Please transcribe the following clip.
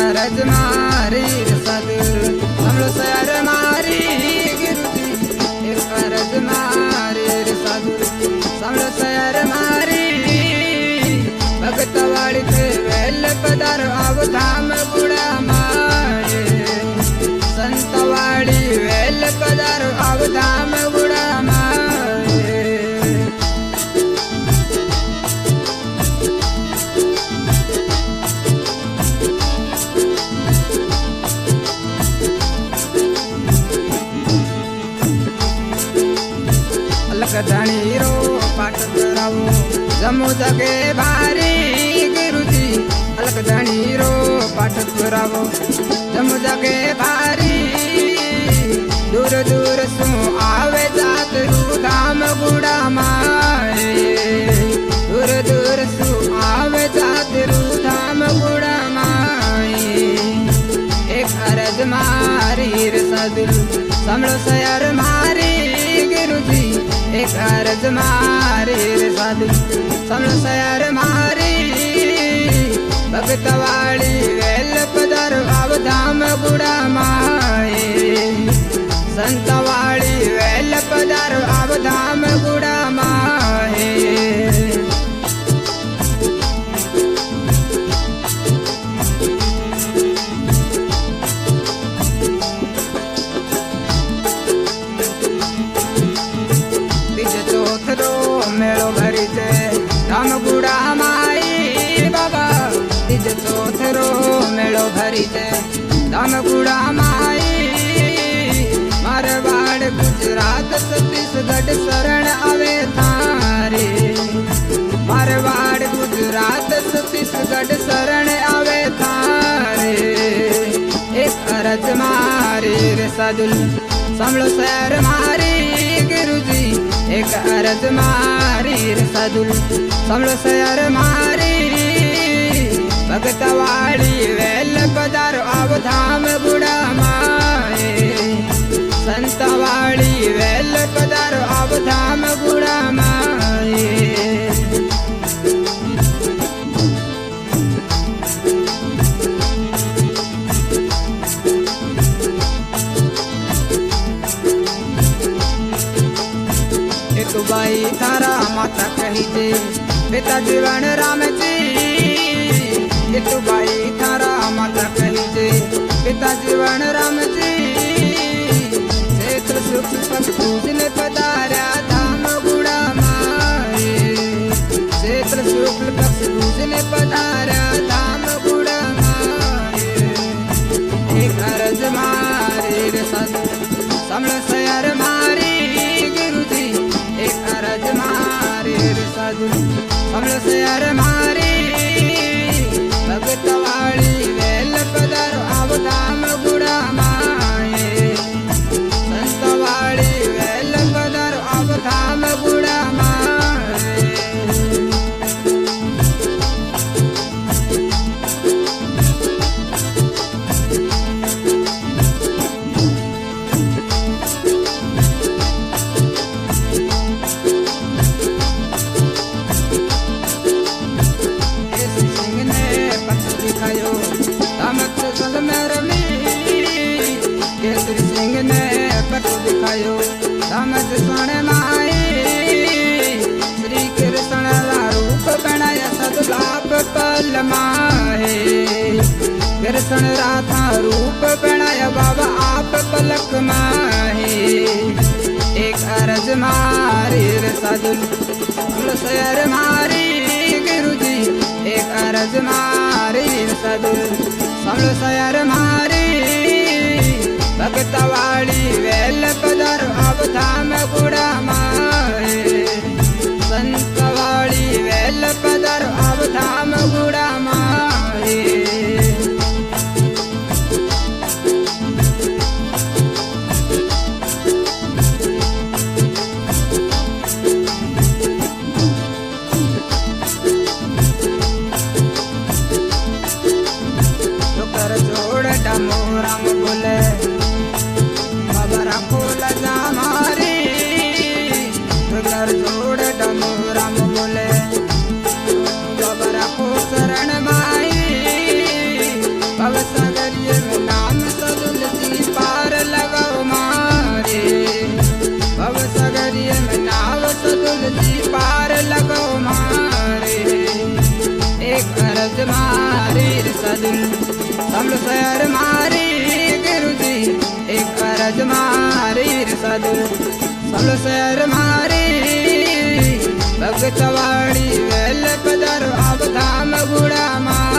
अरज मारी साधु समलो सर मारी गुरुजी एक अरज मारी साधु समलो सर मारी भगत वाली थे वेल पदार अब धाम गुड़ा मारे संत वाली वेल पदार अब धाम गुड़ा मारे धनी रो पाठ करावो जमू जगे भारी गुरुजी अलग धनी रो पाठ करावो जमू जगे भारी दूर दूर सु आवे जात रू धाम गुड़ा मारे दूर दूर सु आवे जात रू धाम गुड़ा मारे एक अरज मारी साधु समलो सयर मारी गुरुजी एक अरज मारी साधु समलो सयर मारी भगत वाली वेल पदार अब धाम गुड़ा माए संत वाली वेल पदार अब धाम गुड़ा माए मेलो भरी जे धाम गुड़ा माई बाबा तीज चौथरो मेलो भरी जे धाम गुड़ा माई मारवाड़ गुजरात छत्तीसगढ़ शरण आवे थारे मारवाड़ गुजरात छत्तीसगढ़ शरण आवे थारे एक अरज मारी रे साधु समलो सर मारी गुरुजी एक अरज मारी साधु समलो सर मारी भगत वाली वेल पदार अब धाम गुड़ा माए संत वाली वेल पदार अब धाम गुड़ा माए बाई थारा माता कही दे पिता जीवन राम जी ये तू बाई थारा माता कही दे पिता जीवन राम जी क्षेत्र सुख पथ पूजन पधारा धाम गुड़ा माए क्षेत्र सुख पथ पूजन पधारा धाम गुड़ा माए एक अरज मारे साधु समलो सयर मारी गुरुजी एक अरज मारी साधु समलो सयर मारी भगत वाली वेल पदार अब धाम गुड़ा माए संत वाली वेल पदार अब धाम गुड़ा माए केसरी सिंह ने पट दिखायो समझ सुन माए श्री कृष्ण रा रूप बनाया सदलाप पल माए कृष्ण राधा रूप बनाया बाबा आप पलक माए एक अरज मारी साधु सयर मारी गुरुजी एक अरज मारी साधु समलो सयर मारी भगत वाली वेल पदार अब धाम गुड़ा माए संत वाली वेल पदार अब धाम गुड़ा माए जोड़ डमो राम बोले बाबा राखो लजा मारी जोड़ डमो राम बोले बाबा राखो मारी सदुल समलो शहर मारी गुरुजी एक अरज मारी सदुल समलो शहर मारी भगतवाड़ी वेल पदर अब धाम गुड़ा मारी